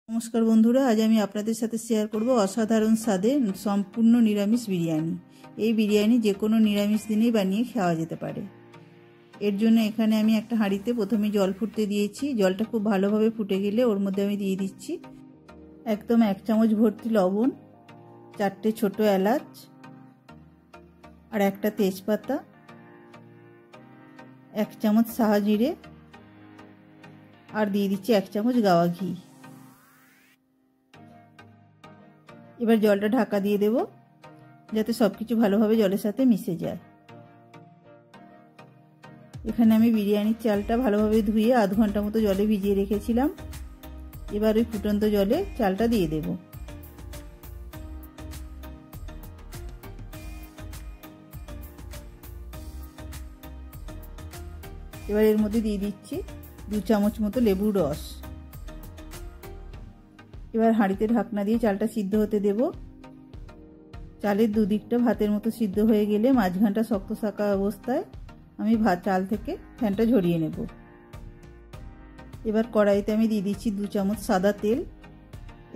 नमस्कार बंधुरा आज आमी आपनादेर साथे शेयर करब असाधारण स्वादे सम्पूर्ण निरामिष बिरियानी। এই বিরিয়ানি যে কোনো নিরামিষ দিনেই বানিয়ে খাওয়া যেতে পারে। এর জন্য এখানে আমি একটা হাঁড়িতে প্রথমে জল ফুটতে দিয়েছি। জলটা খুব ভালোভাবে ফুটে গেলে ওর মধ্যে আমি দিয়ে দিচ্ছি একদম 1 চামচ ভর্তি লবণ, 4টে ছোট এলাচ আর একটা তেজপাতা, 1 চামচ সাহা জিরে আর দিয়ে দিচ্ছি 1 চামচ গাওয়া ঘি। এবার জলটা ঢাকা দিয়ে দেব যাতে সবকিছু ভালোভাবে জলের সাথে মিশে যায়। এখানে আমি বিরিয়ানির চালটা ভালোভাবে ধুয়ে আধ ঘন্টা মতো জলে ভিজিয়ে রেখেছিলাম। এবার ওই ফুটন্ত জলে চালটা দিয়ে দেব। এবার এর মধ্যে দিয়ে দিচ্ছি 2 চামচ মতো লেবুর রস। এবার হাঁড়িতে ঢাকনা দিয়ে চালটা সিদ্ধ হতে দেব। চালের দুদিকটা ভাতের মতো সিদ্ধ হয়ে গেলে মাঝখানটা শক্ত থাকা অবস্থায় আমি চাল থেকে ফ্যানটা ঝরিয়ে নেব। এবার কড়াইতে আমি দিয়ে দিচ্ছি 2 চামচ সাদা তেল।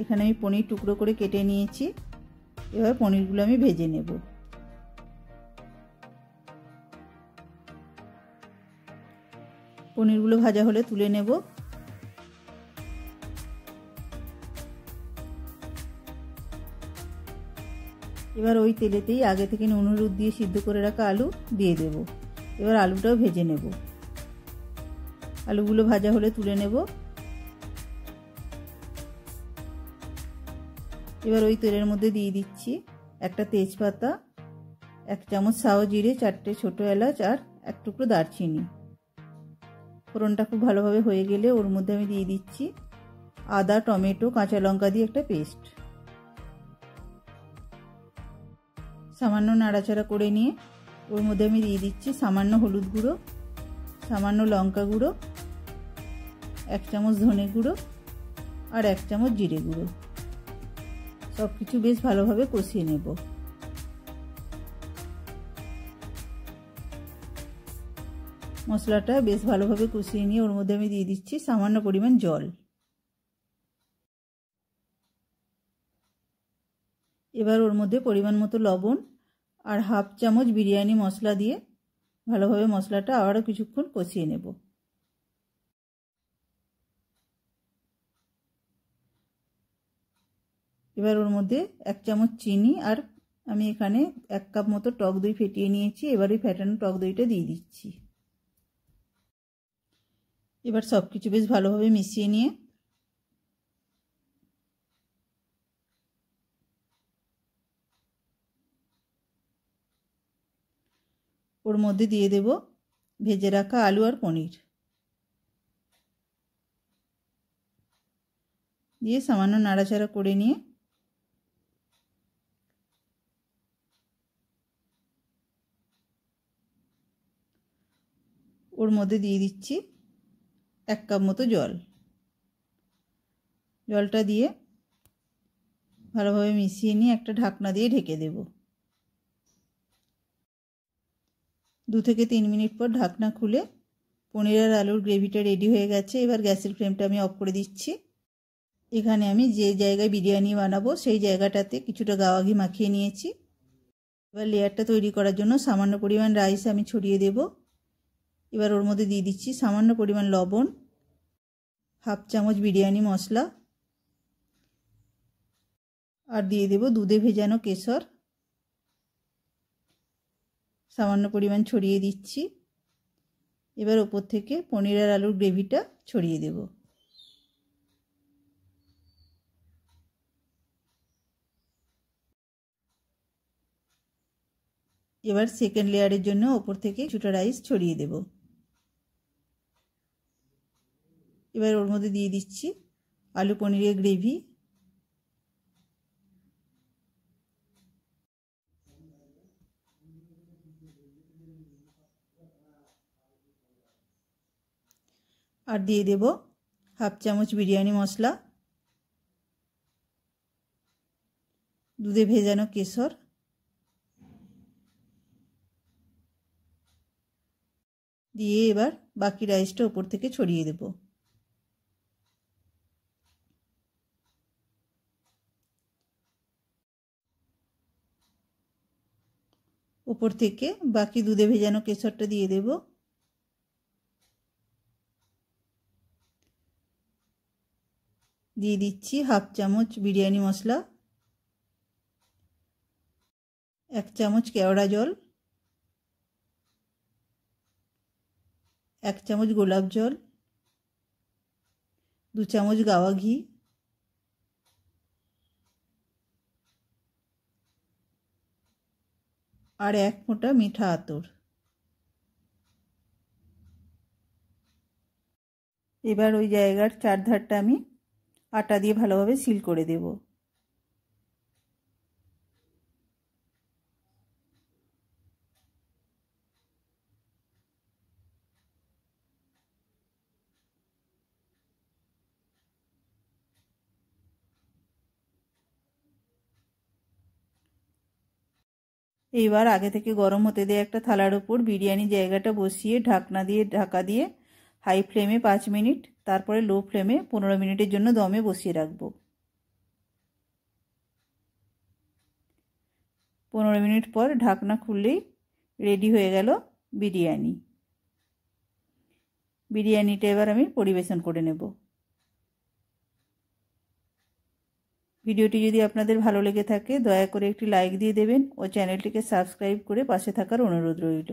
এখানে আমি পনির টুকরো করে কেটে নিয়েছি। এবার পনিরগুলো আমি ভেজে নেব। পনিরগুলো ভাজা হলে তুলে নেব। এবার ওই তেলেতেই আগে থেকে নুন হলুদ দিয়ে সিদ্ধ করে রাখা আলু দিয়ে দেব। এবার আলুটাও ভেজে নেব। আলুগুলো ভাজা হলে তুলে নেব। এবার ওই তেলের মধ্যে দিয়ে দিচ্ছি একটা তেজপাতা, 1 চামচ সাও জিরে, 4টে ছোট এলাচ আর 1 টুকরো দারচিনি। ফোড়নটা খুব ভালোভাবে হয়ে গেলে ওর মধ্যে আমি দিয়ে দিচ্ছি আদা, টমেটো, কাঁচা লঙ্কা দিয়ে একটা পেস্ট। সামান্য নাড়াচাড়া করে নিয়ে ওর মধ্যে আমি দিয়ে দিচ্ছি সামান্য হলুদ গুঁড়ো, সামান্য লঙ্কা গুঁড়ো, 1 চামচ ধনে গুঁড়ো আর 1 চামচ জিরে গুঁড়ো। সব কিছু বেশ ভালোভাবে কষিয়ে নেব। মশলাটা বেশ ভালোভাবে কষিয়ে নিয়ে ওর মধ্যে আমি দিয়ে দিচ্ছি সামান্য পরিমাণ জল। এবার ওর মধ্যে পরিমাণ মতো লবণ আর 1/2 চামচ বিরিয়ানি মশলা দিয়ে ভালোভাবে মশলাটা আবারও কিছুক্ষণ কষিয়ে নেব। এবার ওর মধ্যে 1 চামচ চিনি আর আমি এখানে 1 কাপ মতো টক দই ফেটিয়ে নিয়েছি। এবার ওই ফেটানো টক দইটা দিয়ে দিচ্ছি। এবার সব কিছু বেশ ভালোভাবে মিশিয়ে নিয়ে ওর মধ্যে দিয়ে দেব ভেজে রাখা আলু আর পনির। দিয়ে সামান্য নাড়াচাড়া করে নিয়ে ওর মধ্যে দিয়ে দিচ্ছি 1 কাপ মতো জল। জলটা দিয়ে ভালোভাবে মিশিয়ে নিয়ে একটা ঢাকনা দিয়ে ঢেকে দেব। 2 থেকে 3 মিনিট পর ঢাকনা খুলে পনির আর আলুর গ্রেভিটা রেডি হয়ে গেছে। এবার গ্যাসের ফ্লেমটা আমি অফ করে দিচ্ছি। এখানে আমি যে জায়গায় বিরিয়ানি বানাবো সেই জায়গাটাতে কিছুটা গাওয়া ঘি মাখিয়ে নিয়েছি। এবার লেয়ারটা তৈরি করার জন্য সামান্য পরিমাণ রাইস আমি ছড়িয়ে দেব। এবার ওর মধ্যে দিয়ে দিচ্ছি সামান্য পরিমাণ লবণ, 1/2 চামচ বিরিয়ানি মশলা আর দিয়ে দেব দুধে ভেজানো কেশর। সামান্য পরিমাণ ছড়িয়ে দিচ্ছি। এবার ওপর থেকে পনির আর আলুর গ্রেভিটা ছড়িয়ে দেব। এবার সেকেন্ড লেয়ারের জন্য ওপর থেকে কিছুটা রাইস ছড়িয়ে দেব। এবার ওর মধ্যে দিয়ে দিচ্ছি আলু পনিরের গ্রেভি। আর দিয়ে দেব 1/2 চামচ বিরিয়ানি মশলা, দুধে ভেজানো কেশর দিয়ে এবার বাকি রাইসটা উপর থেকে ছড়িয়ে দেব। ওপর থেকে বাকি দুধে ভেজানো কেশরটা দিয়ে দেব। দিয়ে দিচ্ছি হাফ চামচ বিরিয়ানি মশলা, 1 চামচ কেওড়া জল, 1 চামচ গোলাপ জল, 2 চামচ গাওয়া ঘি, আর 1 ফোঁটা মিঠা আতর। এবার ওই জায়গার চারধারটা আমি আটা দিয়ে ভালোভাবে সিল করে দেব। এইবার আগে থেকে গরম হতে দেওয়া একটা থালার উপর বিরিয়ানি জায়গাটা বসিয়ে ঢাকা দিয়ে হাই ফ্লেমে 5 মিনিট, তারপরে লো ফ্লেমে 15 মিনিটের জন্য দমে বসিয়ে রাখবো। 15 মিনিট পর ঢাকনা খুললেই রেডি হয়ে গেল বিরিয়ানি। বিরিয়ানিটা এবার আমি পরিবেশন করে নেব। ভিডিওটি যদি আপনাদের ভালো লেগে থাকে দয়া করে একটি লাইক দিয়ে দেবেন ও চ্যানেলটিকে সাবস্ক্রাইব করে পাশে থাকার অনুরোধ রইল।